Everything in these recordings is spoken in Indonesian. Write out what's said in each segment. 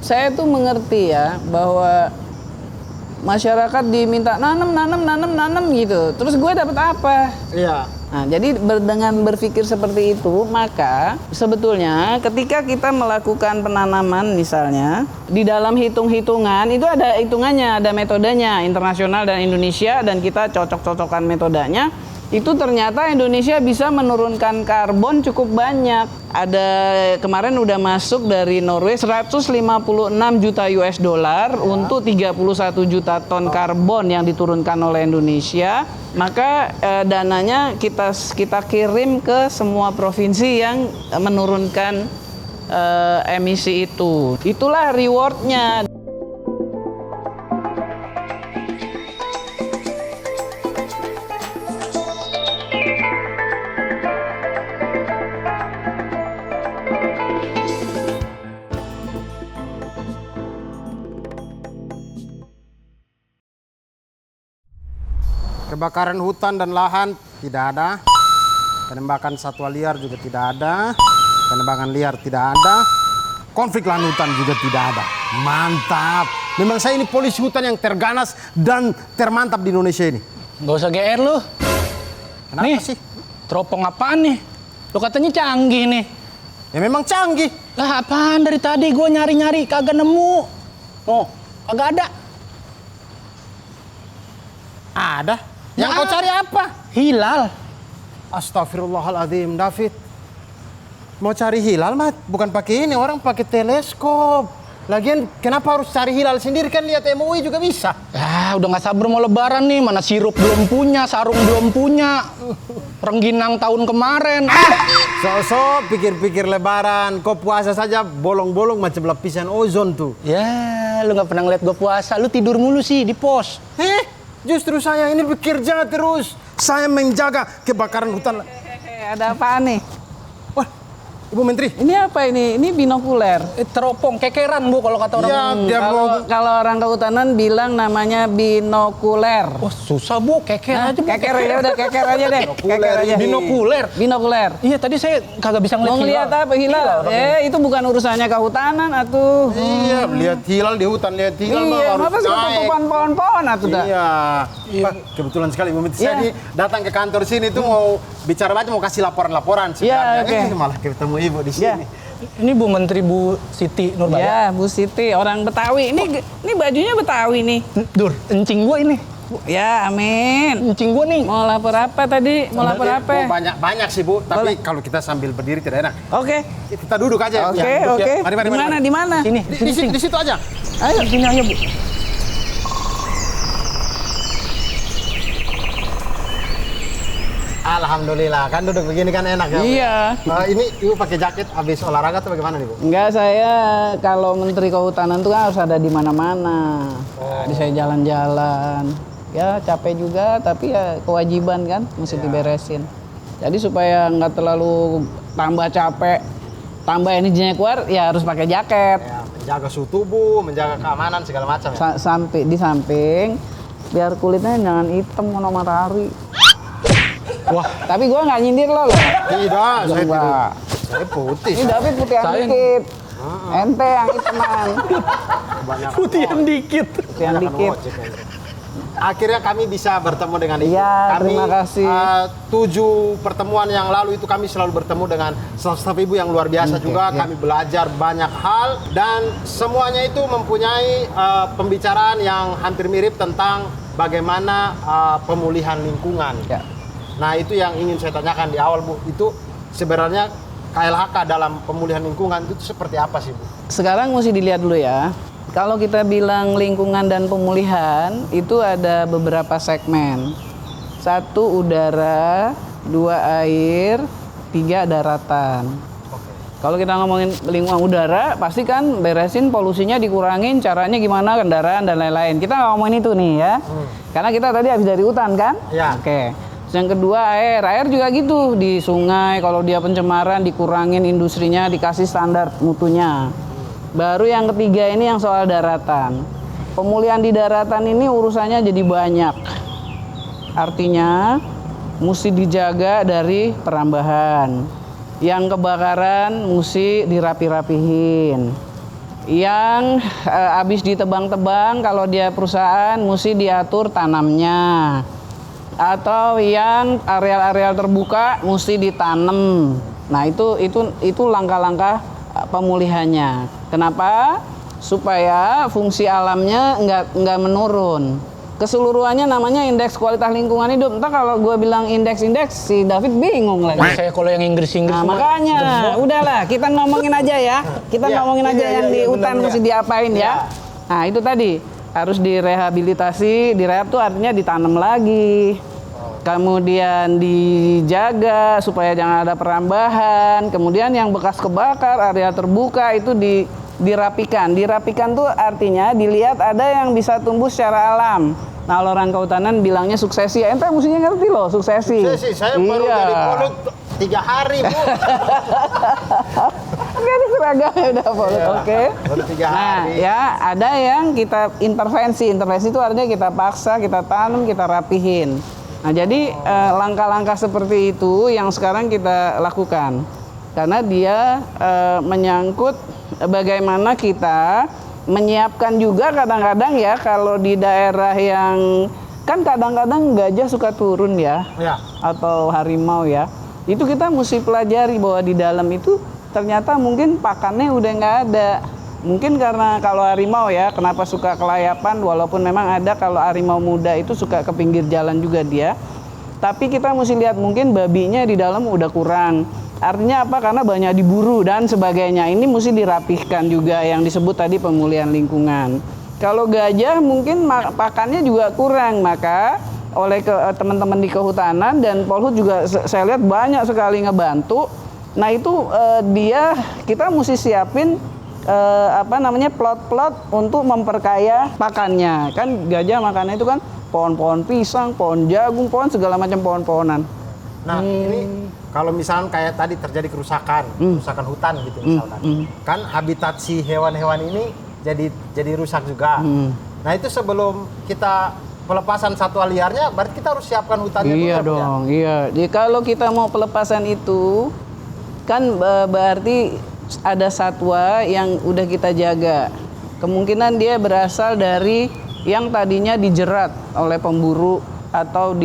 Saya tuh mengerti ya bahwa masyarakat diminta nanam gitu. Terus gue dapat apa? Iya. Nah, jadi dengan berpikir seperti itu, maka sebetulnya ketika kita melakukan penanaman misalnya, di dalam hitung-hitungan itu ada hitungannya, ada metodenya, internasional dan Indonesia, dan kita cocok-cocokkan metodenya. Itu ternyata Indonesia bisa menurunkan karbon cukup banyak. Ada kemarin udah masuk dari Norway 156 juta US dollar untuk 31 juta ton karbon yang diturunkan oleh Indonesia. Maka dananya kita kirim ke semua provinsi yang menurunkan emisi itu. Itulah rewardnya. Kebakaran hutan dan lahan tidak ada. Penembakan satwa liar juga tidak ada. Penembakan liar tidak ada. Konflik lahan hutan juga tidak ada. Mantap. Memang saya ini polisi hutan yang terganas dan termantap di Indonesia ini. Gak usah GR lu. Kenapa nih, sih? Teropong apaan nih? Lu katanya canggih nih. Ya memang canggih. Lah apaan dari tadi gue nyari-nyari kagak nemu. Oh, kagak ada. Ada. Yang kau cari apa? Hilal. Astagfirullahaladzim, David. Mau cari hilal mah bukan pakai ini, orang pakai teleskop. Lagian kenapa harus cari hilal sendiri, kan lihat MUI juga bisa. Ah, udah nggak sabar mau lebaran nih, mana sirup belum punya, sarung belum punya. Rengginang tahun kemarin. So-so pikir-pikir lebaran, kau puasa saja bolong-bolong macam lapisan ozon tuh. Ya, lu nggak pernah ngeliat gue puasa, lu tidur mulu sih di pos. Justru saya ini bekerja terus. Saya menjaga kebakaran hutan. Ada apaan nih? Wah, Ibu Menteri. Ini apa ini? Ini binokuler. Teropong, kekeran Bu kalau kata orang. Ya, dia Kalau orang kehutanan bilang namanya binokuler. Oh, susah Bu, keker aja Bu. Keker ya udah, keker aja deh. Keker aja. Binokuler. Binokuler. Iya, tadi saya kagak bisa Mau ngeliat ngeliat apa hilal? Itu bukan urusannya kehutanan atuh. Iya, lihat hilal di hutan, lihat hilal mah Iya, harus apa sih ketutupan pohon-pohon atuh dah. Iya. Wah, kebetulan sekali Ibu Menteri. Saya datang ke kantor sini tuh mau bicara baca, mau kasih laporan-laporan sebenarnya. Iya, oke. Malah ketemu Ibu di sini. Ini Bu Menteri Bu Siti Nurbaya. Ya, Bu Siti, orang Betawi. Ini bajunya Betawi nih. Dur, encing gua ini. Ya, amin. Encing gua nih. Mau lapor apa tadi? Mau lapor apa? Oh, banyak sih Bu, tapi kalau kita sambil berdiri tidak enak. Oke. Kita duduk aja. Oke, Ya, duduk, oke. ya. Mari. Di mana? Sini, Di situ aja. Ayo. Sini aja Bu. Alhamdulillah, kan duduk begini kan enak ya. Bu? Iya. Ini Ibu pakai jaket habis olahraga atau bagaimana nih Bu? Enggak, saya kalau Menteri Kehutanan tuh kan harus ada di mana-mana. Di saya jalan-jalan. Ya capek juga, tapi ya kewajiban kan, mesti diberesin. Jadi supaya nggak terlalu tambah capek, tambah energinya keluar, ya harus pakai jaket. Ya, menjaga suhu tubuh, menjaga keamanan segala macam ya. Di samping, biar kulitnya jangan hitam kena matahari. Wah, Tapi gua nggak nyindir lo. Tidak, saya Enggak. tidak. Saya putih. Ini David putihan Saya- dikit. Ente yang hitaman. Banyak putihan dikit. Putihan dikit. Akhirnya kami bisa bertemu dengan Ibu. Iya, Kami, terima kasih. 7 pertemuan yang lalu itu kami selalu bertemu dengan staf Ibu yang luar biasa juga. iya. Kami belajar banyak hal dan semuanya itu mempunyai pembicaraan yang hampir mirip tentang bagaimana pemulihan lingkungan. Ya. Nah, itu yang ingin saya tanyakan di awal, Bu. Itu sebenarnya KLHK dalam pemulihan lingkungan itu seperti apa sih, Bu? Sekarang mesti dilihat dulu ya. Kalau kita bilang lingkungan dan pemulihan, itu ada beberapa segmen. 1 udara, 2 air, 3 daratan. Kalau kita ngomongin lingkungan udara, pasti kan beresin polusinya, dikurangin, caranya gimana, kendaraan dan lain-lain. Kita nggak ngomongin itu nih ya. Karena kita tadi habis dari hutan kan? Ya. Oke. Yang kedua air juga gitu, di sungai kalau dia pencemaran dikurangin industrinya, dikasih standar mutunya. Baru yang ketiga ini yang soal daratan. Pemulihan di daratan ini urusannya jadi banyak. Artinya mesti dijaga dari perambahan. Yang kebakaran mesti dirapi-rapihin. yang habis ditebang-tebang, kalau dia perusahaan mesti diatur tanamnya. Atau yang areal-areal terbuka mesti ditanam. Nah, itu langkah-langkah pemulihannya. Kenapa? Supaya fungsi alamnya nggak menurun. Keseluruhannya namanya indeks kualitas lingkungan hidup. Entah kalau gue bilang indeks si David bingung lagi. Saya kalau yang Inggris-Inggris Nah, mah makanya udahlah kita ngomongin aja ya. Kita ngomongin aja yang di hutan mesti diapain ya. Nah, itu tadi harus direhabilitasi, direhab tuh artinya ditanam lagi. Kemudian dijaga supaya jangan ada perambahan. Kemudian yang bekas kebakar, area terbuka itu dirapikan. Dirapikan tuh artinya dilihat ada yang bisa tumbuh secara alam. Nah, orang kehutanan bilangnya suksesi. Ente mestinya ngerti loh, suksesi. Suksesi, saya baru dari Polut 3 hari, Bu. Oke, ada seragamnya udah Polut, oke. Baru 3 Nah, hari. ya ada yang kita intervensi. Intervensi itu artinya kita paksa, kita tanam, kita rapihin. Nah, jadi langkah-langkah seperti itu yang sekarang kita lakukan. Karena dia menyangkut bagaimana kita menyiapkan juga kadang-kadang ya kalau di daerah yang kan kadang-kadang gajah suka turun ya, atau harimau ya. Itu kita mesti pelajari bahwa di dalam itu ternyata mungkin pakannya udah nggak ada. Mungkin karena kalau harimau ya, kenapa suka kelayapan walaupun memang ada kalau harimau muda itu suka ke pinggir jalan juga dia. Tapi kita mesti lihat mungkin babinya di dalam udah kurang. Artinya apa? Karena banyak diburu dan sebagainya. Ini mesti dirapihkan juga yang disebut tadi pemulihan lingkungan. Kalau gajah mungkin pakannya juga kurang, maka oleh teman-teman di kehutanan dan Polhut juga saya lihat banyak sekali ngebantu. Nah itu kita mesti siapin plot-plot untuk memperkaya pakannya. Kan gajah makannya itu kan pohon-pohon pisang, pohon jagung, pohon segala macam pohon-pohonan. Nah, ini kalau misalnya kayak tadi terjadi kerusakan hutan gitu misalkan. Kan habitat si hewan-hewan ini jadi rusak juga. Nah, itu sebelum kita pelepasan satwa liarnya berarti kita harus siapkan hutannya dulu. Iya dong, iya. Jadi kalau kita mau pelepasan itu kan berarti ada satwa yang udah kita jaga. Kemungkinan dia berasal dari yang tadinya dijerat oleh pemburu atau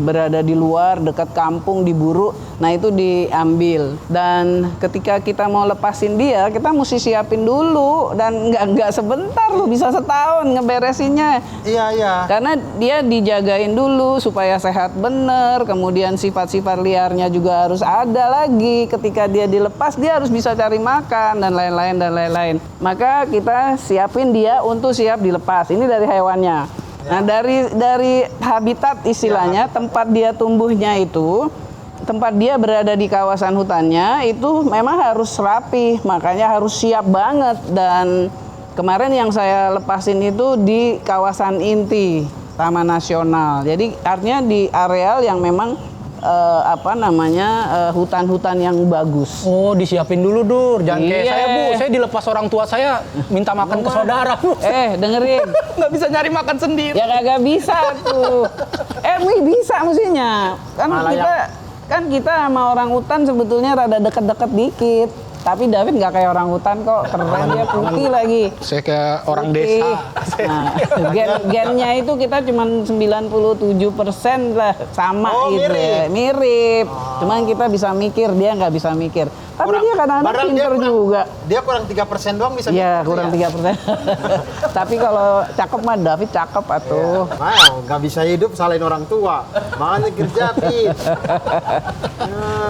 berada di luar dekat kampung diburu. Nah, itu diambil. Dan ketika kita mau lepasin dia, kita mesti siapin dulu dan nggak sebentar loh, bisa setahun ngeberesinnya. Iya. Karena dia dijagain dulu supaya sehat bener, kemudian sifat-sifat liarnya juga harus ada lagi. Ketika dia dilepas, dia harus bisa cari makan dan lain-lain. Maka kita siapin dia untuk siap dilepas. Ini dari hewannya. Nah, dari habitat istilahnya, tempat dia tumbuhnya itu, tempat dia berada di kawasan hutannya itu memang harus rapi, makanya harus siap banget. Dan kemarin yang saya lepasin itu di kawasan inti Taman Nasional. Jadi artinya di areal yang memang hutan-hutan yang bagus. Oh, disiapin dulu, Dur. Jangan kayak saya, Bu. Saya dilepas orang tua saya minta makan ke saudara, Bu. Dengerin. Nggak bisa nyari makan sendiri. Ya kagak bisa tuh. Bisa mestinya. Kan kita sama orang hutan sebetulnya rada deket-deket dikit. Tapi David nggak kayak orang hutan kok, keren dia putih lagi. Saya kayak orang Putih. desa. Nah, gennya itu kita cuma 97% lah sama gitu ya. Mirip. Cuman kita bisa mikir, dia nggak bisa mikir. Tapi dia kadang-kadang pinter juga. Dia kurang 3% doang bisa. Iya, kurang 3%. Tapi kalau cakep mah David cakep atuh. Nggak bisa hidup salahin orang tua. Makanya kerja, Pit.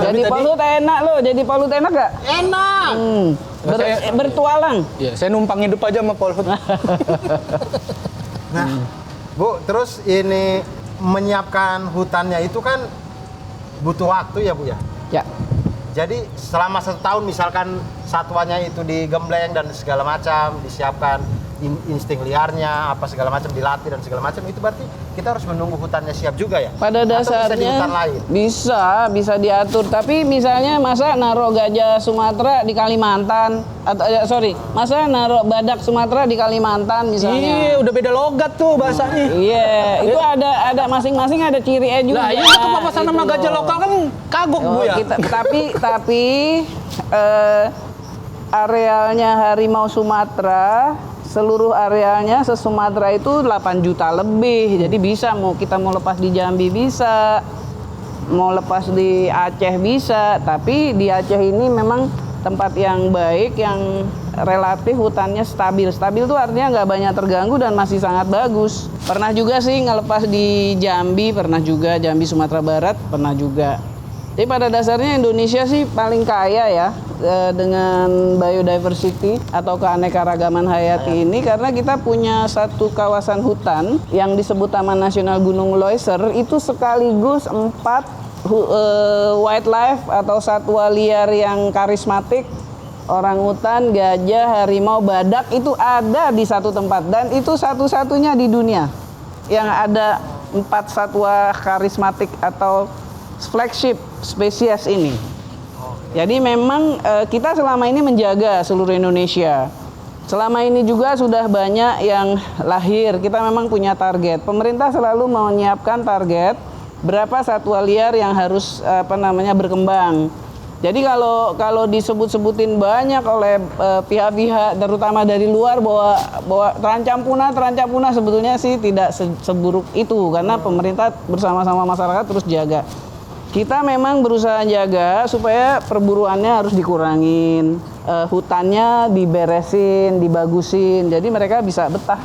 Jadi Polhut enak loh, jadi Polhut enak gak? Enak. Bertualang. Ya, saya numpang hidup aja sama Polhut. Nah, Bu, terus ini menyiapkan hutannya itu kan butuh waktu ya, Bu ya? Ya. Jadi selama 1 tahun misalkan satwanya itu digembleng dan segala macam, disiapkan insting liarnya, apa segala macam dilatih dan segala macam, itu berarti kita harus menunggu hutannya siap juga ya? Pada dasarnya bisa di hutan lain? bisa diatur. Tapi misalnya masa naruh gajah Sumatera di Kalimantan masa naruh badak Sumatera di Kalimantan misalnya. Iya, udah beda logat tuh bahasanya. Iya, itu ada masing-masing ada ciri juga. Lah, iya kepapasan sama gajah lokal kan kagok, Bu ya. Tapi arealnya harimau Sumatera, seluruh arealnya se-Sumatera itu 8 juta lebih. Jadi bisa, kita mau lepas di Jambi bisa, mau lepas di Aceh bisa. Tapi di Aceh ini memang tempat yang baik, yang relatif hutannya stabil. Stabil itu artinya nggak banyak terganggu dan masih sangat bagus. Pernah juga sih ngelepas di Jambi, pernah juga Jambi Sumatera Barat, pernah juga. Jadi pada dasarnya Indonesia sih paling kaya ya dengan biodiversity atau keanekaragaman hayati ini, karena kita punya satu kawasan hutan yang disebut Taman Nasional Gunung Leuser, itu sekaligus 4 wildlife atau satwa liar yang karismatik, orangutan, gajah, harimau, badak, itu ada di satu tempat, dan itu satu-satunya di dunia yang ada 4 satwa karismatik atau flagship spesies ini. Jadi memang kita selama ini menjaga seluruh Indonesia. Selama ini juga sudah banyak yang lahir. Kita memang punya target. Pemerintah selalu menyiapkan target berapa satwa liar yang harus berkembang. Jadi kalau disebut-sebutin banyak oleh pihak-pihak terutama dari luar bahwa terancam punah sebetulnya sih tidak seburuk itu, karena pemerintah bersama-sama masyarakat terus jaga. Kita memang berusaha jaga supaya perburuannya harus dikurangin, hutannya diberesin, dibagusin, jadi mereka bisa betah.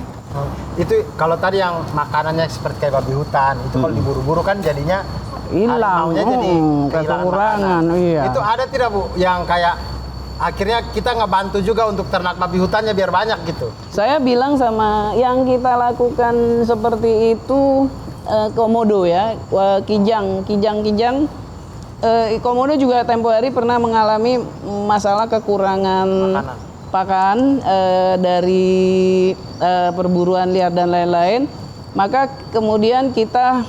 Itu kalau tadi yang makanannya seperti kayak babi hutan, itu kalau diburu-buru kan jadinya hilang, harimaunya jadi kekurangan. Iya. Itu ada tidak Bu yang kayak akhirnya kita nggak bantu juga untuk ternak babi hutannya biar banyak gitu? Saya bilang sama yang kita lakukan seperti itu, komodo ya, kijang. Komodo juga tempo hari pernah mengalami masalah kekurangan pakan dari perburuan liar dan lain-lain. Maka kemudian kita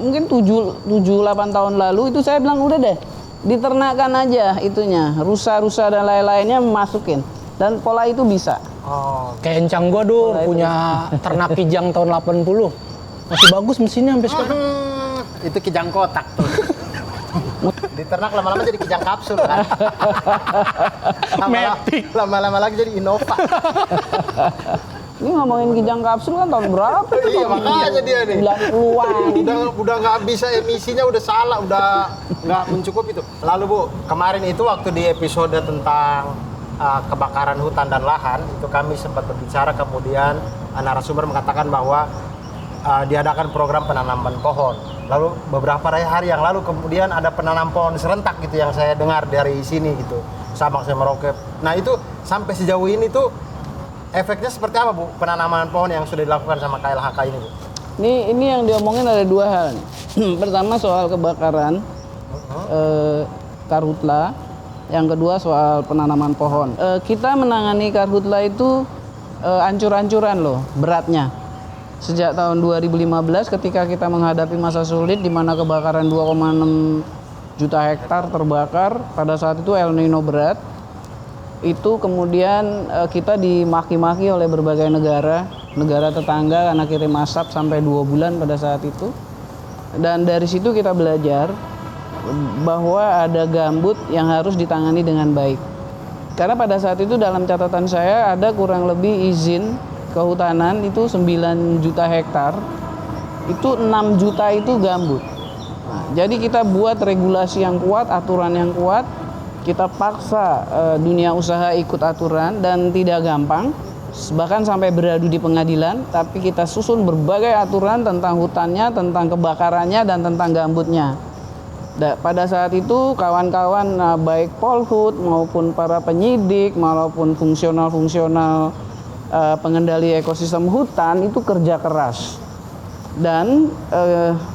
mungkin 7-8 tahun lalu itu saya bilang udah deh, diternakkan aja itunya, rusa-rusa dan lain-lainnya masukin, dan pola itu bisa. Kayak encang gua punya ternak kijang tahun 80. Masih bagus mesinnya sampai sekarang. Itu kijang kotak tuh. Diternak lama-lama jadi kijang kapsul kan. Lama-lama lagi jadi Innova. Ini ngomongin kijang kapsul kan tahun berapa? Iya makanya dia nih. 90-an. Udah nggak bisa, emisinya udah salah, udah nggak mencukupi itu. Lalu Bu, kemarin itu waktu di episode tentang kebakaran hutan dan lahan, itu kami sempat berbicara, kemudian narasumber mengatakan bahwa diadakan program penanaman pohon. Lalu beberapa hari yang lalu kemudian ada penanam pohon serentak gitu yang saya dengar dari sini gitu, Sabang sama Merauke. Nah itu sampai sejauh ini tuh efeknya seperti apa Bu penanaman pohon yang sudah dilakukan sama KLHK ini Bu? Ini yang diomongin ada 2 hal. Pertama soal kebakaran karhutla, yang kedua soal penanaman pohon. Kita menangani karhutla itu ancur-ancuran loh beratnya. Sejak tahun 2015 ketika kita menghadapi masa sulit di mana kebakaran 2,6 juta hektar terbakar, pada saat itu El Nino berat. Itu kemudian kita dimaki-maki oleh berbagai negara tetangga karena kirim asap sampai 2 bulan pada saat itu. Dan dari situ kita belajar bahwa ada gambut yang harus ditangani dengan baik. Karena pada saat itu dalam catatan saya ada kurang lebih izin kehutanan itu 9 juta hektar, itu 6 juta itu gambut. Nah, jadi kita buat regulasi yang kuat, aturan yang kuat, kita paksa dunia usaha ikut aturan dan tidak gampang, bahkan sampai beradu di pengadilan, tapi kita susun berbagai aturan tentang hutannya, tentang kebakarannya, dan tentang gambutnya. Pada saat itu kawan-kawan baik Polhut maupun para penyidik maupun fungsional pengendali ekosistem hutan itu kerja keras, dan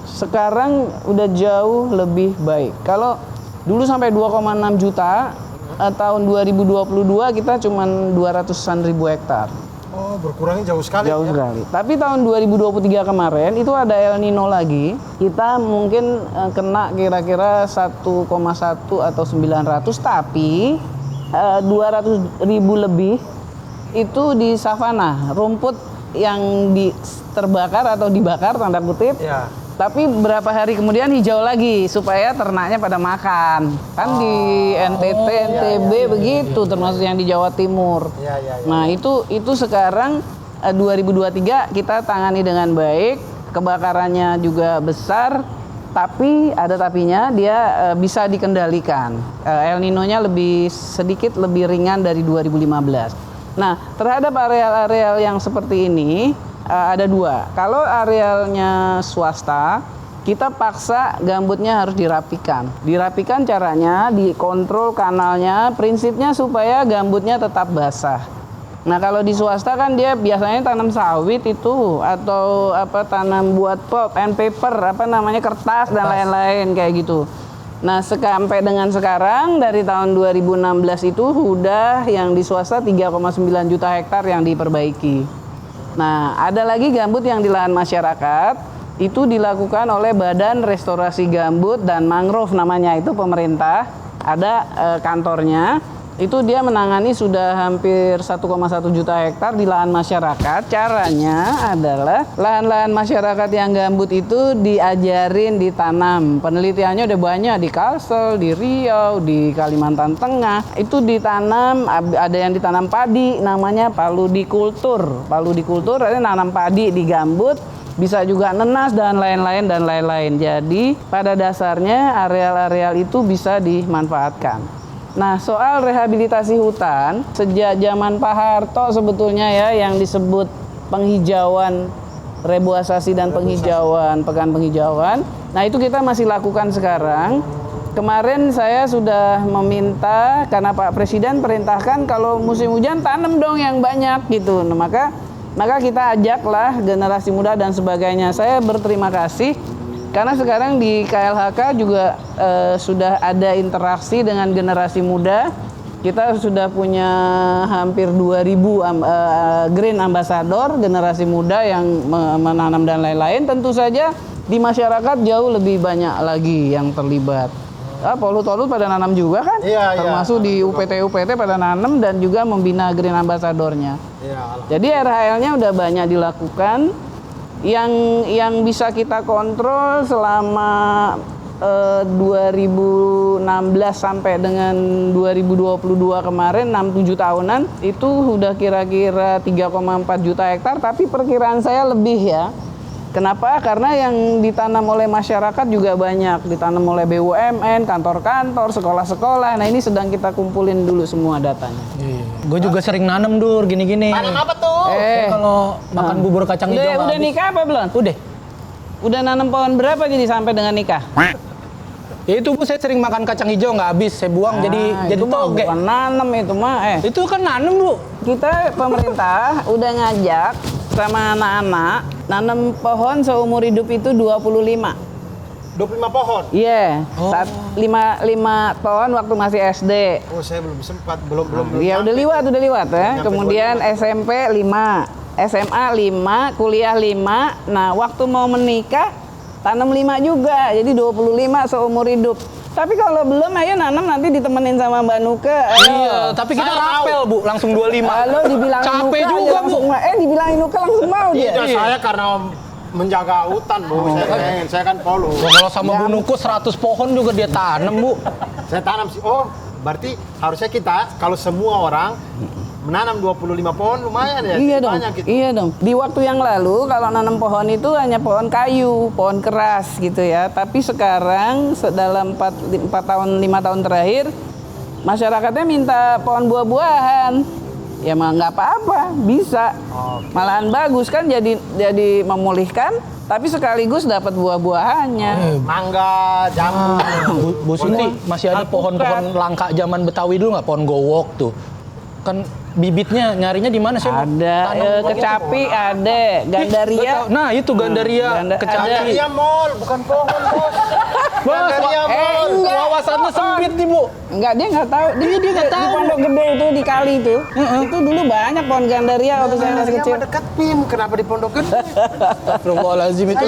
sekarang udah jauh lebih baik. Kalau dulu sampai 2,6 juta, tahun 2022 kita cuma 200-an ribu hektar. Oh, berkurangnya jauh sekali. Jauh sekali. Tapi tahun 2023 kemarin itu ada El Nino lagi. Kita mungkin kena kira-kira 1,1 atau 900, tapi 200 ribu lebih itu di savana, rumput yang terbakar atau dibakar tanda kutip, ya, Tapi berapa hari kemudian hijau lagi supaya ternaknya pada makan. Kan di NTT, NTB begitu, termasuk yang di Jawa Timur. Nah, itu sekarang 2023 kita tangani dengan baik, kebakarannya juga besar, tapi ada tapinya, dia bisa dikendalikan. El Nino-nya sedikit lebih ringan dari 2015. Nah, terhadap areal-areal yang seperti ini ada dua. Kalau arealnya swasta, kita paksa gambutnya harus dirapikan. Dirapikan caranya dikontrol kanalnya, prinsipnya supaya gambutnya tetap basah. Nah, kalau di swasta kan dia biasanya tanam sawit itu atau tanam buat pulp and paper, kertas dan lain-lain kayak gitu. Nah, sampai dengan sekarang dari tahun 2016 itu sudah yang di swasta 3,9 juta hektar yang diperbaiki. Nah, ada lagi gambut yang di lahan masyarakat, itu dilakukan oleh Badan Restorasi Gambut dan Mangrove namanya, itu pemerintah, ada kantornya. Itu dia menangani sudah hampir 1,1 juta hektar di lahan masyarakat. Caranya adalah lahan-lahan masyarakat yang gambut itu diajarin ditanam. Penelitiannya udah banyak di Kalsel, di Riau, di Kalimantan Tengah. Itu ditanam, ada yang ditanam padi, namanya paludikultur. Paludikultur artinya nanam padi di gambut, bisa juga nenas dan lain-lain. Jadi pada dasarnya areal-areal itu bisa dimanfaatkan. Nah, soal rehabilitasi hutan, sejak zaman Pak Harto sebetulnya ya yang disebut penghijauan, reboisasi dan penghijauan, pekan penghijauan. Nah, itu kita masih lakukan sekarang. Kemarin saya sudah meminta, karena Pak Presiden perintahkan kalau musim hujan tanam dong yang banyak gitu. Nah, maka kita ajaklah generasi muda dan sebagainya. Saya berterima kasih. Karena sekarang di KLHK juga sudah ada interaksi dengan generasi muda. Kita sudah punya hampir 2.000 Green Ambassador, generasi muda yang menanam dan lain-lain. Tentu saja di masyarakat jauh lebih banyak lagi yang terlibat. Polut-polut pada nanam juga kan? Termasuk di UPT pada nanam dan juga membina Green Ambassador-nya. Jadi RHL-nya udah banyak dilakukan. Yang bisa kita kontrol selama 2016 sampai dengan 2022 kemarin 6-7 tahunan itu udah kira-kira 3,4 juta hektar, tapi perkiraan saya lebih ya. Kenapa? Karena yang ditanam oleh masyarakat juga banyak, ditanam oleh BUMN, kantor-kantor, sekolah-sekolah. Nah, ini sedang kita kumpulin dulu semua datanya. Gue juga sering nanam Dur, gini-gini. Tanam apa tuh? Kalau makan bubur kacang hijau Udah nikah apa belum? Udah nanam pohon berapa jadi sampai dengan nikah? Itu Bu, saya sering makan kacang hijau nggak habis, saya buang jadi toge. Bukan nanam itu mah. Itu kan nanam Bu. Kita pemerintah udah ngajak sama anak-anak nanam pohon seumur hidup itu 25 pohon? Iya, lima tahun waktu masih SD. Oh, saya belum sempat, belum. Iya, udah liwat ya. Kemudian SMP 5, SMA 5, kuliah 5. Nah, waktu mau menikah tanam 5 juga. Jadi 25 seumur hidup. Tapi kalau belum, ayo nanam nanti ditemenin sama Mbak Nuke. Iya, tapi kita rapel Bu, langsung 25. Halo, dibilangin capek Nuke juga Bu. Dibilangin Nuke langsung mau dia. Iya, saya karena menjaga hutan Bu, saya kan polo. Kalau sama Bu Nuku 100 pohon juga dia tanam Bu. Saya tanam sih. Oh, berarti harusnya kita kalau semua orang menanam 25 pohon lumayan ya. Iya dong. Banyak gitu. Iya dong. Di waktu yang lalu kalau nanam pohon itu hanya pohon kayu, pohon keras gitu ya. Tapi sekarang dalam 4 tahun 5 tahun terakhir masyarakatnya minta pohon buah-buahan. Ya mah nggak apa-apa, bisa. Malahan bagus kan jadi memulihkan, tapi sekaligus dapat buah-buahannya. Mangga, jambu. Bu Sinti, masih ada pohon-pohon langka zaman Betawi dulu nggak? Pohon gowok tuh. Kan bibitnya nyarinya di mana sih? Ada, kecapi ada, gandaria. Nah, itu gandaria, kecapi. Gandaria mall, bukan pohon, Bos. Gandaria mall. Wawasannya sempit nih, Bu. Enggak, dia nggak tahu. Dia nggak tahu. Di Pondok Gede itu di kali itu. Itu dulu banyak pohon gandaria waktu saya masih kecil. Dekat PIM, kenapa di Pondok Gede? Astagfirullahaladzim, itu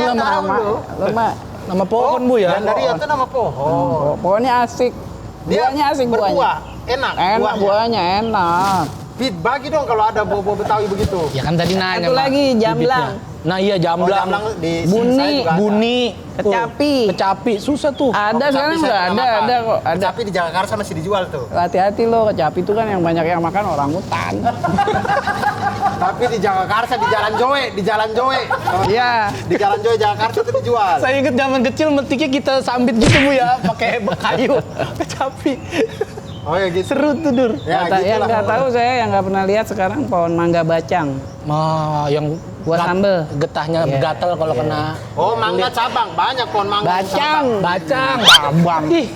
nama pohon Bu ya. Gandaria itu nama pohon. Pohonnya asik. Buahnya asik buahnya. Berbuah, enak. Enak buahnya enak. Pit, bagi dong kalau ada buah-buah Betawi begitu. Ya kan tadi nanya. Satu lagi, jamblang. Bibitnya. Nah iya Jamblang. Jamblang di Buni. saya juga ada. Buni, Kecapi. Kecapi, susah tuh. Ada Kecapi sekarang saya nggak pernah ada, makan. ada kok. Ada. Kecapi di Jakarta masih dijual tuh. Hati-hati loh, kecapi itu kan yang banyak yang makan orang hutan. Tapi di Jakarta di Jalan Joe, di Jalan Joe. Iya. Di Jalan Joe Jakarta itu dijual. Saya ingat zaman kecil metiknya kita sambit gitu Bu ya, pakai kayu. Kecapi. Oh ya gitu. Seru tuh Dur. Ya, Yang gitulah. nggak tahu saya yang nggak pernah lihat sekarang pohon mangga bacang. Yang Buat sambel. getahnya Iya. gatal kalau kena Oh, mangga cabang, banyak pohon mangga. Bacang. bacang. Cabang. Ih,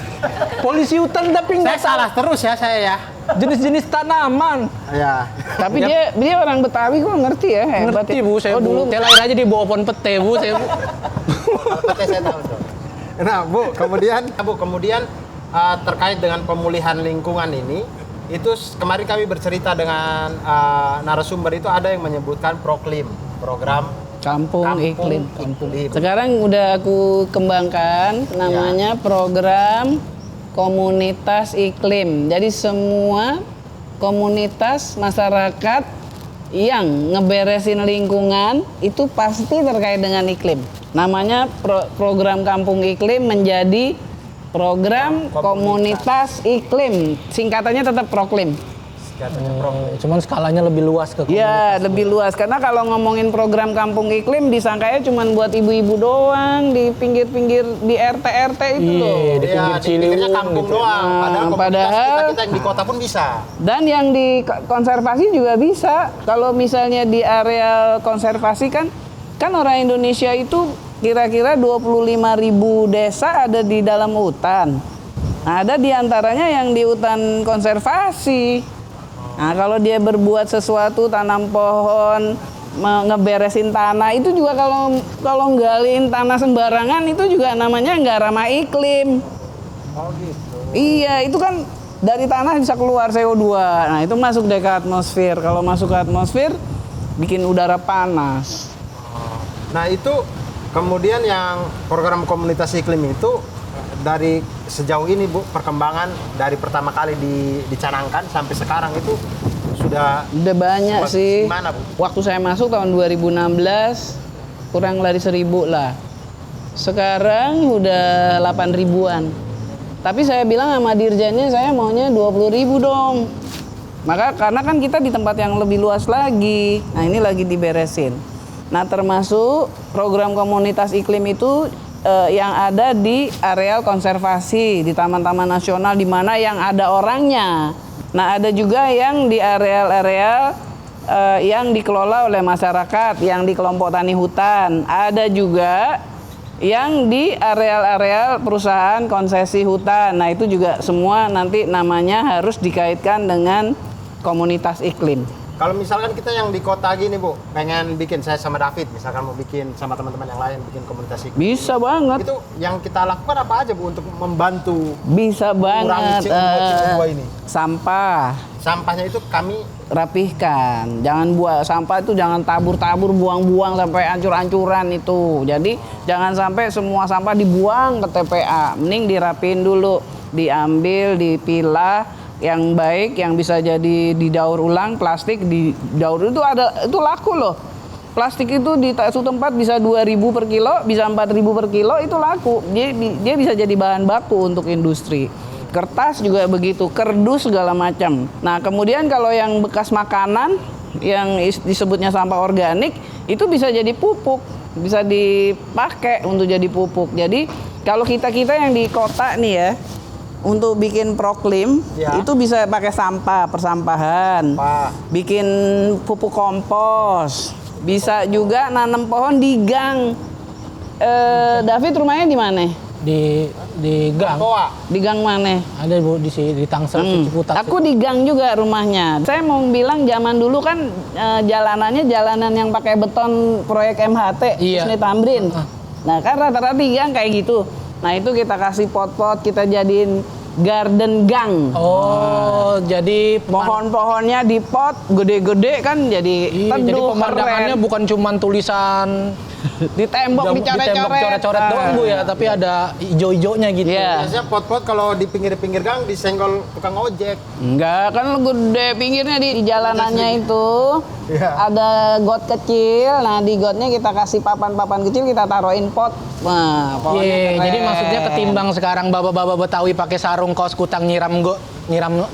polisi hutan tapi Saya nggak salah terus ya saya ya. jenis-jenis tanaman. Ya. Tapi dia orang Betawi kok ngerti ya, hebat Ngerti ya. Bu, saya Oh, dulu Bu. Telain aja di bawah pohon pete Bu, saya Bu. Oke, saya tahu tuh. Nah, kemudian terkait dengan pemulihan lingkungan ini, itu kemarin kami bercerita dengan narasumber itu ada yang menyebutkan Proklim, program Kampung Iklim. Iklim. Sekarang udah aku kembangkan namanya program komunitas iklim. Jadi semua komunitas masyarakat yang ngeberesin lingkungan itu pasti terkait dengan iklim. Namanya program Kampung Iklim menjadi program komunitas iklim. Singkatannya tetap Proklim. Katanya Proklim. Cuman skalanya lebih luas ke Ya, lebih luas. Karena kalau ngomongin program Kampung Iklim, disangkanya cuma buat ibu-ibu doang di pinggir-pinggir di RT-RT itu loh. Iya, di pinggir Iya, dipikirnya Ciliwung kampung gitu. doang. Padahal komunitas padahal- kita yang di kota pun bisa. Dan yang di konservasi juga bisa. Kalau misalnya di areal konservasi kan orang Indonesia itu kira-kira 25.000 desa ada di dalam hutan. Nah, ada di antaranya yang di hutan konservasi. Nah, kalau dia berbuat sesuatu, tanam pohon, ngeberesin tanah, itu juga kalau nggaliin tanah sembarangan itu juga namanya nggak ramah iklim. Oh gitu. Iya, itu kan dari tanah bisa keluar CO2. Nah, itu masuk deh ke atmosfer. Kalau masuk ke atmosfer, bikin udara panas. Nah, itu kemudian yang program komunitas iklim itu dari sejauh ini Bu, perkembangan dari pertama kali dicanangkan sampai sekarang itu sudah Udah banyak sih. gimana Bu? Waktu saya masuk tahun 2016, kurang dari 1.000 lah. Sekarang udah 8.000-an. Tapi saya bilang sama dirjennya, saya maunya 20.000 dong. Karena kan kita di tempat yang lebih luas lagi. Nah, ini lagi diberesin. Nah, termasuk program komunitas iklim itu yang ada di areal konservasi, di taman-taman nasional di mana yang ada orangnya. Nah, ada juga yang di areal-areal yang dikelola oleh masyarakat, yang di kelompok tani hutan. Ada juga yang di areal-areal perusahaan konsesi hutan. Nah, itu juga semua nanti namanya harus dikaitkan dengan komunitas iklim. Kalau misalkan kita yang di kota gini Bu, pengen bikin, saya sama David misalkan mau bikin sama teman-teman yang lain bikin komunitas iklim. Bisa banget. Itu yang kita lakukan apa aja Bu untuk membantu Bisa banget. CO2 ini? Sampah Sampahnya itu kami rapihkan. Jangan buang sampah itu, jangan tabur-tabur, buang-buang sampai ancur-ancuran itu. Jadi jangan sampai semua sampah dibuang ke TPA. Mending dirapiin dulu, diambil, dipilah yang baik, yang bisa jadi didaur ulang. Plastik didaur itu laku loh. Plastik itu di satu tempat bisa 2.000 per kilo, bisa 4.000 per kilo, itu laku. Dia bisa jadi bahan baku untuk industri. Kertas juga begitu, kerdus segala macam. Nah, kemudian kalau yang bekas makanan yang disebutnya sampah organik itu bisa jadi pupuk, bisa dipakai untuk jadi pupuk. Jadi kalau kita yang di kota nih ya, untuk bikin proklim Ya. itu bisa pakai sampah persampahan, Pak, bikin pupuk kompos, bisa juga nanam pohon di gang. David rumahnya di mana? di gang. Poa. Di gang mana? Ada Bu di sini di Tangsel Ciputat. Aku di gang juga rumahnya. Saya mau bilang zaman dulu kan jalanannya jalanan yang pakai beton proyek MHT, Iya. Husni Tamrin. Nah, kan rata-rata di gang kayak gitu. Nah, itu kita kasih pot-pot, kita jadiin garden gang. Oh, jadi Pohon-pohonnya di pot, gede-gede kan jadi Iya, jadi teduh, pemandangannya keren. bukan cuma tulisan Di tembok Di tembok dicoret-coret. coret-coret doang Bu ya, tapi ada ijo-ijonya gitu. Iya. Biasanya pot-pot kalau di pinggir-pinggir gang disenggol tukang ojek. Enggak, kan gede pinggirnya di jalanannya itu. Iya. Ada got kecil. Nah, di gotnya kita kasih papan-papan kecil, kita taruhin pot. Nah, pohonnya Iya, keren. jadi maksudnya ketimbang sekarang bapak-bapak Betawi pakai sarung kaos kutang nyiram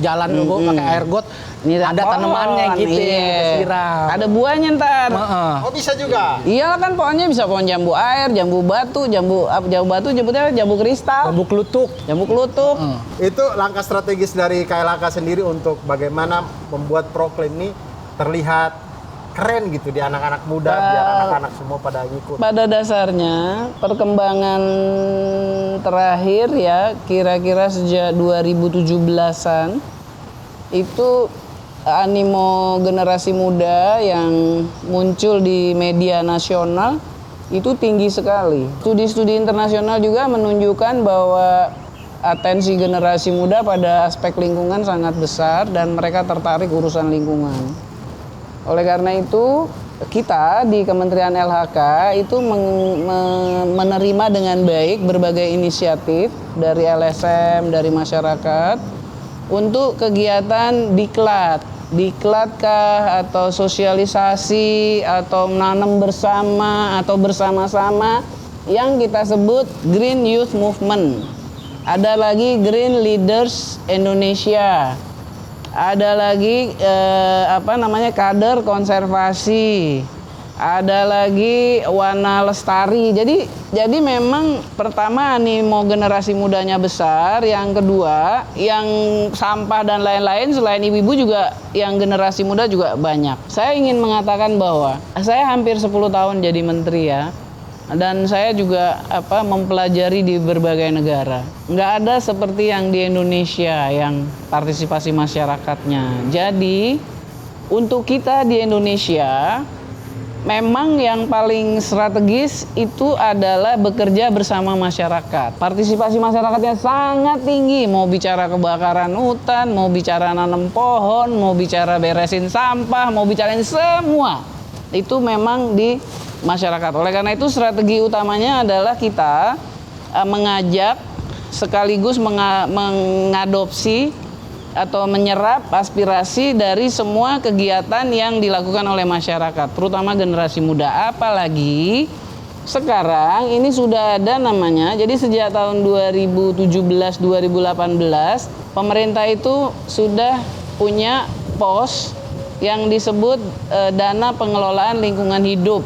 jalan Bu pakai air got, Nyiram ada pohon, tanamannya gitu ya, iya. kita siram. Ada buahnya ntar. Heeh. Oh bisa juga. Iya kan pohonnya bisa pohon jambu air, jambu batu, jambu nyebutnya jambu kristal, Bambu kelutuk. jambu kelutuk. Itu langkah strategis dari KLHK sendiri untuk bagaimana membuat Proclaim ini terlihat keren gitu di anak-anak muda, biar anak-anak semua pada ngikut. Pada dasarnya perkembangan terakhir ya kira-kira sejak 2017-an itu animo generasi muda yang muncul di media nasional itu tinggi sekali. Studi-studi internasional juga menunjukkan bahwa atensi generasi muda pada aspek lingkungan sangat besar dan mereka tertarik urusan lingkungan. Oleh karena itu, kita di Kementerian LHK itu menerima dengan baik berbagai inisiatif dari LSM, dari masyarakat untuk kegiatan diklat. Diklatkah atau sosialisasi atau menanam bersama atau bersama-sama yang kita sebut Green Youth Movement. Ada lagi Green Leaders Indonesia. Ada lagi kader konservasi, ada lagi Wana Lestari. Jadi memang pertama animo generasi mudanya besar, yang kedua yang sampah dan lain-lain selain ibu-ibu juga yang generasi muda juga banyak. Saya ingin mengatakan bahwa saya hampir 10 tahun jadi menteri ya. Dan saya juga mempelajari di berbagai negara. Nggak ada seperti yang di Indonesia yang partisipasi masyarakatnya. Jadi untuk kita di Indonesia memang yang paling strategis itu adalah bekerja bersama masyarakat. Partisipasi masyarakatnya sangat tinggi. Mau bicara kebakaran hutan, mau bicara nanam pohon, mau bicara beresin sampah, mau bicarain semua. Itu memang di masyarakat. Oleh karena itu strategi utamanya adalah kita mengajak sekaligus mengadopsi atau menyerap aspirasi dari semua kegiatan yang dilakukan oleh masyarakat, terutama generasi muda. Apalagi sekarang ini sudah ada namanya, jadi sejak tahun 2017-2018 pemerintah itu sudah punya pos yang disebut dana pengelolaan lingkungan hidup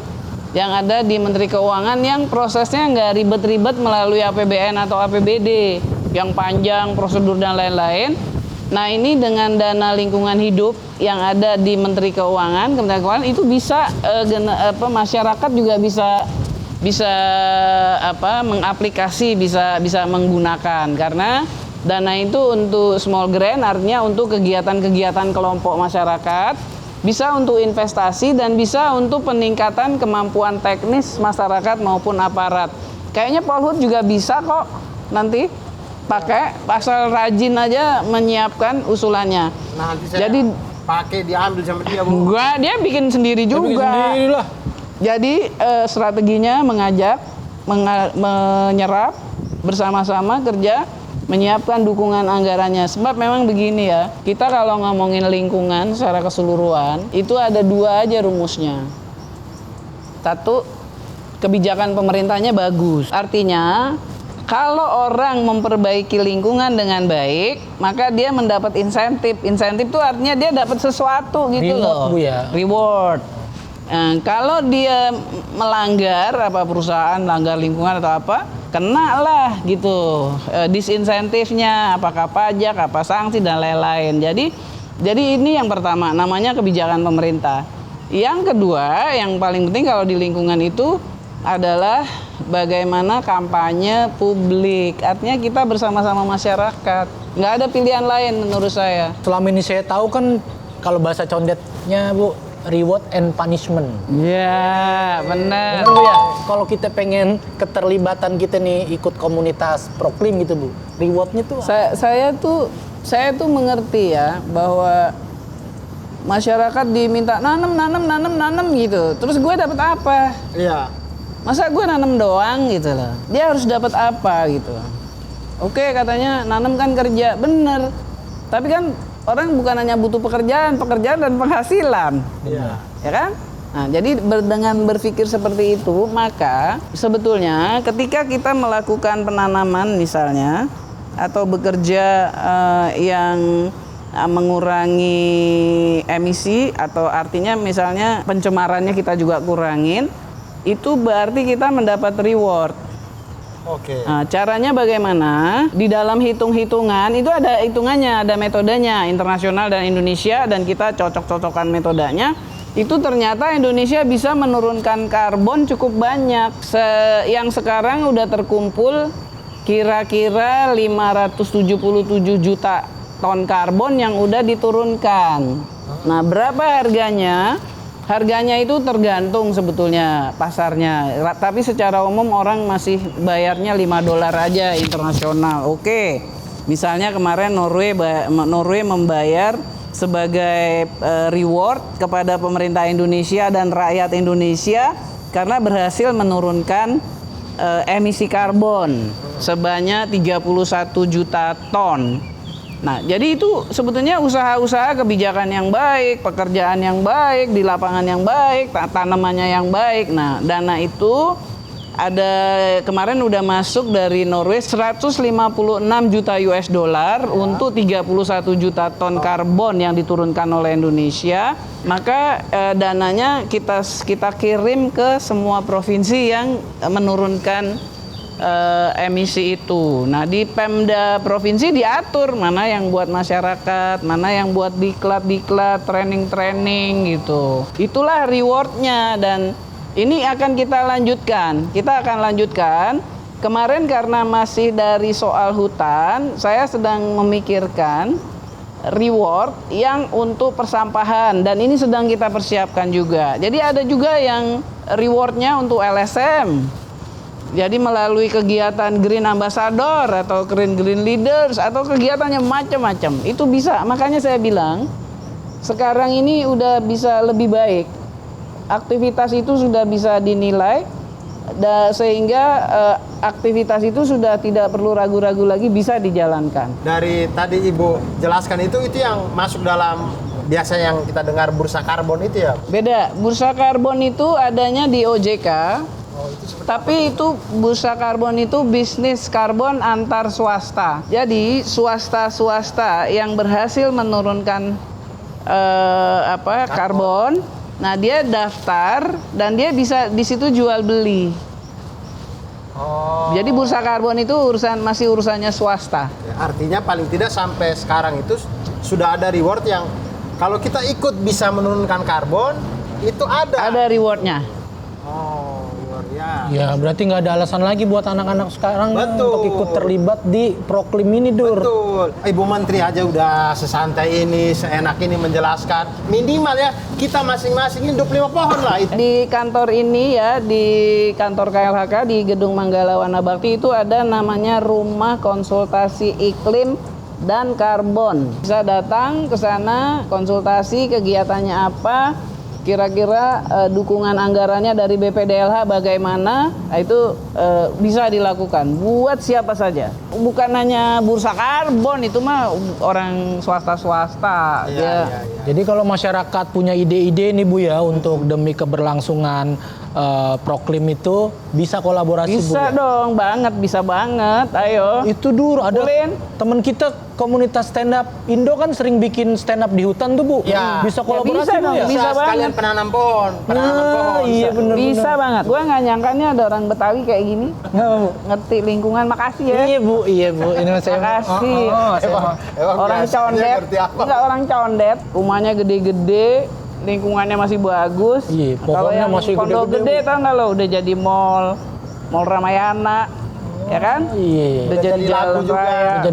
yang ada di Menteri Keuangan, yang prosesnya nggak ribet-ribet melalui APBN atau APBD yang panjang prosedur dan lain-lain. Nah ini dengan dana lingkungan hidup yang ada di Menteri Keuangan, Kementerian Keuangan itu bisa masyarakat juga bisa mengaplikasi, bisa menggunakan, karena dana itu untuk small grant, artinya untuk kegiatan-kegiatan kelompok masyarakat, bisa untuk investasi dan bisa untuk peningkatan kemampuan teknis masyarakat maupun aparat. Kayaknya Polhut juga bisa kok nanti pakai, asal rajin aja menyiapkan usulannya. Nah, nanti saya Jadi pakai diambil sama dia, Bu. enggak, dia bikin sendiri juga. Bikin sendiri lah. Jadi strateginya mengajak, menyerap bersama-sama kerja, menyiapkan dukungan anggarannya. Sebab memang begini ya, kita kalau ngomongin lingkungan secara keseluruhan itu ada dua aja rumusnya. Satu, kebijakan pemerintahnya bagus. Artinya kalau orang memperbaiki lingkungan dengan baik, maka dia mendapat insentif. Insentif itu artinya dia dapat sesuatu gitu Reward, loh. Bu, ya. Reward. Nah, kalau dia melanggar perusahaan langgar lingkungan atau apa, kena lah gitu disinsentifnya, apakah pajak, apa sanksi dan lain-lain. Jadi ini yang pertama, namanya kebijakan pemerintah. Yang kedua, yang paling penting kalau di lingkungan itu adalah bagaimana kampanye publik. Artinya kita bersama-sama masyarakat. Nggak ada pilihan lain menurut saya. Selama ini saya tahu kan kalau bahasa condet-nya Bu, reward and punishment. Ya, benar. Benar Bu ya? Kalau kita pengen keterlibatan kita nih ikut komunitas Proclaim gitu Bu, rewardnya tuh Saya tuh mengerti ya bahwa masyarakat diminta nanam gitu. Terus gue dapat apa? Iya. Masa gue nanam doang gitu loh. Dia harus dapat apa gitu. Oke, katanya nanam kan kerja, bener. Tapi kan orang bukan hanya butuh pekerjaan dan penghasilan. Iya. Ya kan? Nah, jadi dengan berpikir seperti itu, maka sebetulnya ketika kita melakukan penanaman misalnya atau bekerja yang mengurangi emisi atau artinya misalnya pencemarannya kita juga kurangin, itu berarti kita mendapat reward. Oke. Nah, caranya bagaimana? Di dalam hitung-hitungan itu ada hitungannya, ada metodenya, internasional dan Indonesia, dan kita cocok-cocokkan metodenya. Itu ternyata Indonesia bisa menurunkan karbon cukup banyak. Yang sekarang udah terkumpul kira-kira 577 juta ton karbon yang udah diturunkan. Nah, berapa harganya? Harganya itu tergantung sebetulnya pasarnya. Tapi secara umum orang masih bayarnya $5 aja internasional. Oke. Misalnya kemarin Norway membayar sebagai reward kepada pemerintah Indonesia dan rakyat Indonesia karena berhasil menurunkan emisi karbon sebanyak 31 juta ton. Nah, jadi itu sebetulnya usaha-usaha kebijakan yang baik, pekerjaan yang baik, di lapangan yang baik, tanamannya yang baik. Nah, dana itu ada kemarin udah masuk dari Norway 156 juta US dollar untuk 31 juta ton karbon yang diturunkan oleh Indonesia. Maka dananya kita kirim ke semua provinsi yang menurunkan emisi itu. Nah, di Pemda provinsi diatur mana yang buat masyarakat, mana yang buat diklat, training gitu. Itulah rewardnya dan ini akan kita lanjutkan. Kita akan lanjutkan. Kemarin karena masih dari soal hutan, saya sedang memikirkan reward yang untuk persampahan dan ini sedang kita persiapkan juga. Jadi ada juga yang rewardnya untuk LSM. Jadi melalui kegiatan Green Ambassador atau Green Leaders atau kegiatannya macam-macam itu bisa. Makanya saya bilang sekarang ini udah bisa lebih baik. Aktivitas itu sudah bisa dinilai sehingga aktivitas itu sudah tidak perlu ragu-ragu lagi bisa dijalankan. Dari tadi Ibu jelaskan itu yang masuk dalam biasa yang kita dengar bursa karbon itu ya? Beda. Bursa karbon itu adanya di OJK. Tapi itu bursa karbon itu bisnis karbon antar swasta. Jadi swasta yang berhasil menurunkan karbon, nah dia daftar dan dia bisa di situ jual beli. Jadi bursa karbon itu masih urusannya swasta. Artinya paling tidak sampai sekarang itu sudah ada reward yang kalau kita ikut bisa menurunkan karbon itu ada. Ada rewardnya. Ya, berarti nggak ada alasan lagi buat anak-anak sekarang Betul. untuk ikut terlibat di Proklim ini, Dur. Betul. Ibu Menteri aja udah sesantai ini, seenak ini menjelaskan. Minimal ya, kita masing-masing hidup 5 pohon lah. Di kantor ini ya, di kantor KLHK di Gedung Manggala Wana Bakti itu ada namanya Rumah Konsultasi Iklim dan Karbon. Bisa datang ke sana, konsultasi kegiatannya apa, kira-kira dukungan anggarannya dari BPDLH bagaimana, itu bisa dilakukan buat siapa saja. Bukan hanya bursa karbon, itu mah orang swasta-swasta. Iya. Jadi kalau masyarakat punya ide-ide nih Bu ya untuk demi keberlangsungan Proklim itu bisa kolaborasi Bu. Bisa Ya? dong, bisa banget. Ayo. Itu Dur, ada Kumpulin. teman kita komunitas stand up Indo kan sering bikin stand up di hutan tuh Bu. Ya. Bisa kolaborasi bisa Bu dong, ya? bisa sekalian banget. penanam pohon. Iya bener. Bisa banget. Gue nggak nyangkanya ada orang Betawi kayak gini. Ngerti lingkungan. Makasih ya. Iya Bu. Ini saya. Makasih. Emang Orang biasanya condet. ngerti apa? Enggak, orang condet. Rumahnya gede-gede. Lingkungannya masih bagus. Iya, Kalau pohonnya yang masih pondok gede-gede, gede tau nggak lo udah jadi mall Ramayana, ya kan? Iya. Udah jadi lagu jalan juga. raya.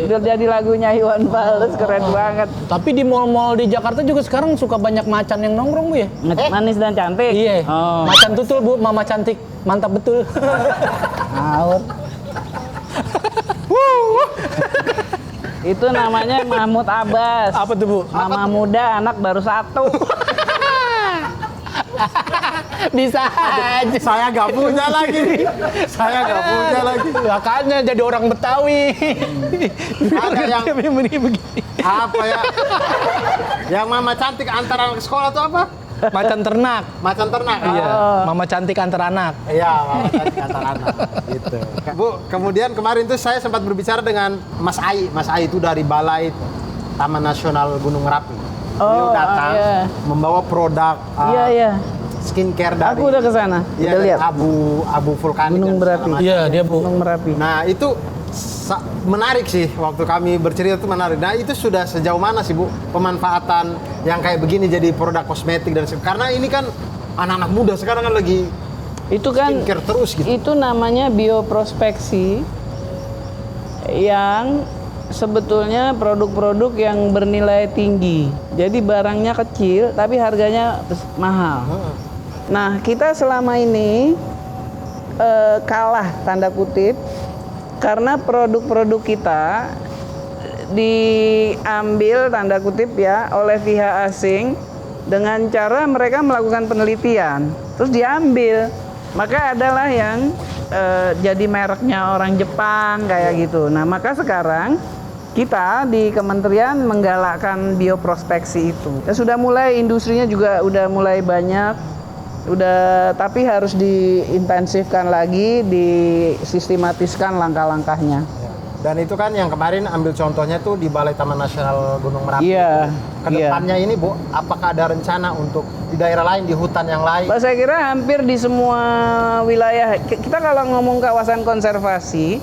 Udah jadi lagunya Iwan Fals, keren banget. Tapi di mall-mall di Jakarta juga sekarang suka banyak macan yang nongkrong Bu ya? Manis dan cantik. Iya. Oh. Macan tutul Bu, mama cantik. Mantap betul. Ngawur. Itu namanya Mahmud Abbas. Apa tuh Bu? Mama muda, anak baru 1. Bisa aja. Saya nggak punya lagi. Saya nggak punya lagi. Makanya jadi orang Betawi. Ada yang begini. apa ya? Yang mama cantik antara anak sekolah tuh apa? Macan ternak. Macan ternak. Iya. Mama cantik antar anak. Iya, mama cantik antara anak. Gitu. Bu, kemudian kemarin tuh saya sempat berbicara dengan Mas Ai. Mas Ai itu dari Balai Taman Nasional Gunung Merapi. Beliau datang membawa produk Iya. skincare dari Aku udah ke sana. iya, Udah dari lihat. abu vulkanik Gunung dan Merapi. segala macam. Iya, dia Bu. Gunung Merapi. Nah, itu menarik sih waktu kami bercerita itu menarik. Nah, itu sudah sejauh mana sih Bu pemanfaatan yang kayak begini jadi produk kosmetik dan karena ini kan anak-anak muda sekarang kan lagi Itu kan skincare terus gitu. itu namanya bioprospeksi yang sebetulnya produk-produk yang bernilai tinggi. Jadi barangnya kecil tapi harganya mahal. Nah, kita selama ini kalah tanda kutip karena produk-produk kita diambil tanda kutip ya oleh pihak asing dengan cara mereka melakukan penelitian terus diambil. Maka adalah yang jadi mereknya orang Jepang kayak gitu. Nah, maka sekarang kita di kementerian menggalakkan bioprospeksi itu. Ya, sudah mulai industrinya juga udah mulai banyak. Tapi harus diintensifkan lagi, disistematiskan langkah-langkahnya. Dan itu kan yang kemarin ambil contohnya tuh di Balai Taman Nasional Gunung Merapi. Iya. Kedepannya ini Bu, apakah ada rencana untuk di daerah lain, di hutan yang lain? Pak, saya kira hampir di semua wilayah. Kita kalau ngomong kawasan konservasi,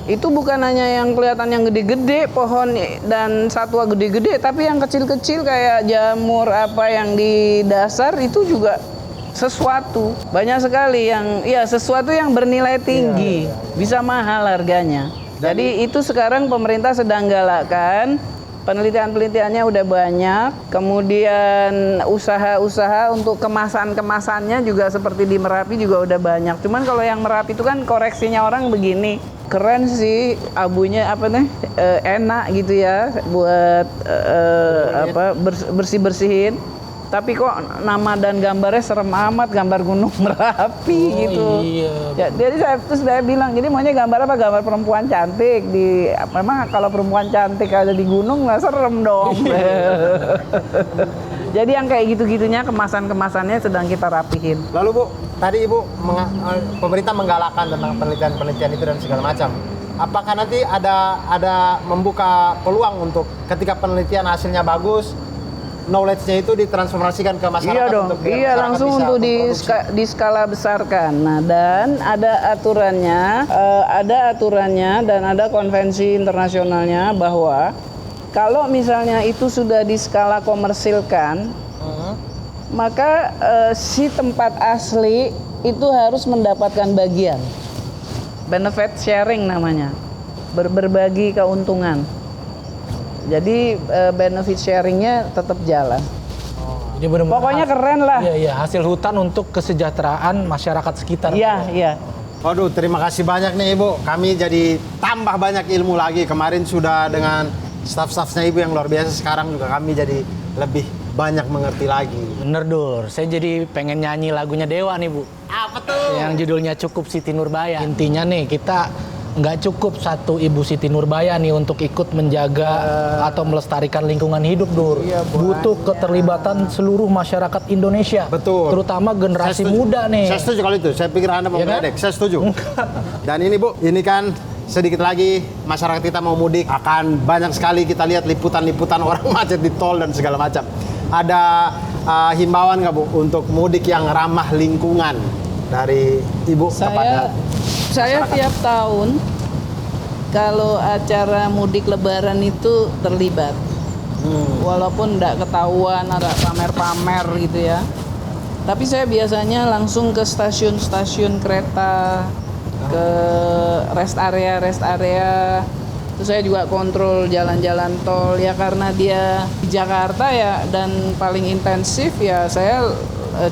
itu bukan hanya yang kelihatan yang gede-gede pohon dan satwa gede-gede, tapi yang kecil-kecil kayak jamur apa yang di dasar itu juga sesuatu. Banyak sekali yang sesuatu yang bernilai tinggi, bisa mahal harganya. Jadi itu sekarang pemerintah sedang galakkan. Penelitian-penelitiannya udah banyak, kemudian usaha-usaha untuk kemasan-kemasannya juga seperti di Merapi juga udah banyak. Cuman kalau yang Merapi itu kan koreksinya orang begini, keren sih abunya enak gitu ya buat bersih-bersihin. Tapi kok nama dan gambarnya serem amat, gambar Gunung Merapi gitu. Iya. Ya, jadi saya bilang, jadi maunya gambar apa? Gambar perempuan cantik memang kalau perempuan cantik ada di gunung nggak serem dong. Jadi yang kayak gitu-gitunya kemasannya sedang kita rapihin. Lalu Bu, tadi Ibu pemerintah menggalakkan tentang penelitian-penelitian itu dan segala macam. Apakah nanti ada membuka peluang untuk ketika penelitian hasilnya bagus, knowledge-nya itu ditransformasikan ke masyarakat? Iya dong, masyarakat langsung bisa untuk memproduksi? di skala besarkan. Nah, dan ada aturannya dan ada konvensi internasionalnya bahwa kalau misalnya itu sudah di skala komersilkan, maka si tempat asli itu harus mendapatkan bagian. Benefit sharing namanya, berbagi keuntungan. Jadi benefit sharingnya tetap jalan. Jadi benar-benar Pokoknya keren lah. Iya, hasil hutan untuk kesejahteraan masyarakat sekitar. Iya. Waduh, terima kasih banyak nih Ibu. Kami jadi tambah banyak ilmu lagi. Kemarin sudah dengan staf-stafnya Ibu yang luar biasa. Sekarang juga kami jadi lebih banyak mengerti lagi. Bener Dur, saya jadi pengen nyanyi lagunya Dewa nih Bu. Apa tuh? Yang judulnya Cukup Siti Nurbaya. Intinya nih kita nggak cukup satu Ibu Siti Nurbaya nih untuk ikut menjaga atau melestarikan lingkungan hidup Dur. Iya, butuh keterlibatan seluruh masyarakat Indonesia. Betul. Terutama generasi Saya setuju. muda nih. Saya setuju kalau itu. Saya pikir Anda mau Ya kan? meledek. Saya setuju. Dan ini Bu, ini kan sedikit lagi masyarakat kita mau mudik. Akan banyak sekali kita lihat liputan-liputan orang macet di tol dan segala macam. Ada himbauan nggak Bu untuk mudik yang ramah lingkungan dari Ibu kepada Saya tiap tahun kalau acara mudik lebaran itu terlibat. Walaupun enggak ketahuan, ada pamer-pamer gitu ya. Tapi saya biasanya langsung ke stasiun-stasiun kereta, ke rest area. Terus saya juga kontrol jalan-jalan tol ya, karena dia di Jakarta ya, dan paling intensif ya saya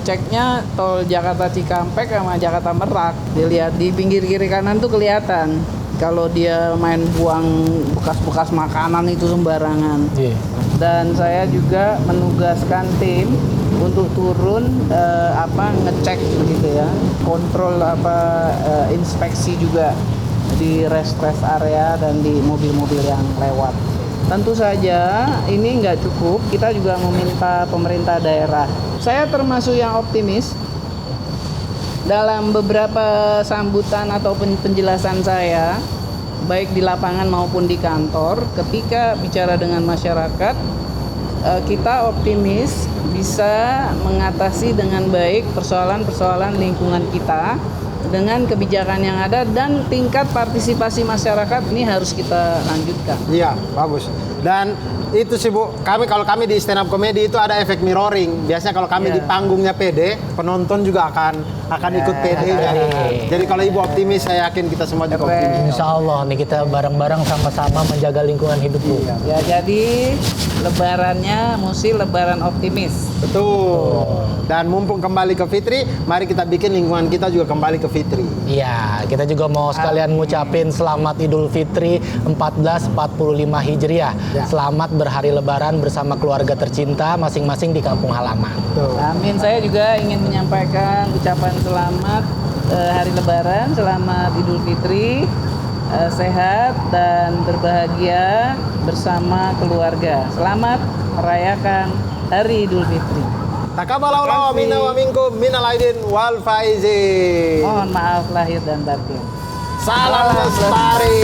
ceknya tol Jakarta Cikampek sama Jakarta Merak. Dilihat di pinggir kiri kanan tuh kelihatan kalau dia main buang bekas-bekas makanan itu sembarangan. Iya. Dan saya juga menugaskan tim untuk turun ngecek begitu ya, kontrol inspeksi juga di rest area dan di mobil-mobil yang lewat. Tentu saja ini nggak cukup, kita juga meminta pemerintah daerah. Saya termasuk yang optimis dalam beberapa sambutan atau penjelasan saya, baik di lapangan maupun di kantor, ketika bicara dengan masyarakat, kita optimis bisa mengatasi dengan baik persoalan-persoalan lingkungan kita dengan kebijakan yang ada, dan tingkat partisipasi masyarakat ini harus kita lanjutkan. Iya, bagus. Dan itu sih Bu, kalau kami di stand up comedy itu ada efek mirroring. Biasanya kalau kami di panggungnya pede, penonton juga akan ikut pede. Jadi kalau Ibu optimis, saya yakin kita semua juga optimis. Insya Allah nih kita bareng-bareng sama-sama menjaga lingkungan hidup Bu. Ya, jadi lebarannya mesti lebaran optimis. Betul. Dan mumpung kembali ke Fitri, mari kita bikin lingkungan kita juga kembali ke Fitri. Iya, kita juga mau sekalian ngucapin selamat Idul Fitri 1445 Hijriah. Ya. Selamat berhari lebaran bersama keluarga tercinta masing-masing di kampung halaman. Betul. Amin. Saya juga ingin menyampaikan ucapan selamat hari lebaran, selamat Idul Fitri, sehat dan berbahagia bersama keluarga. Selamat merayakan hari Idul Fitri. Taqabbalallahu minna wa minkum minal aidin wal faizin. Mohon maaf lahir dan batin. Salam lestari.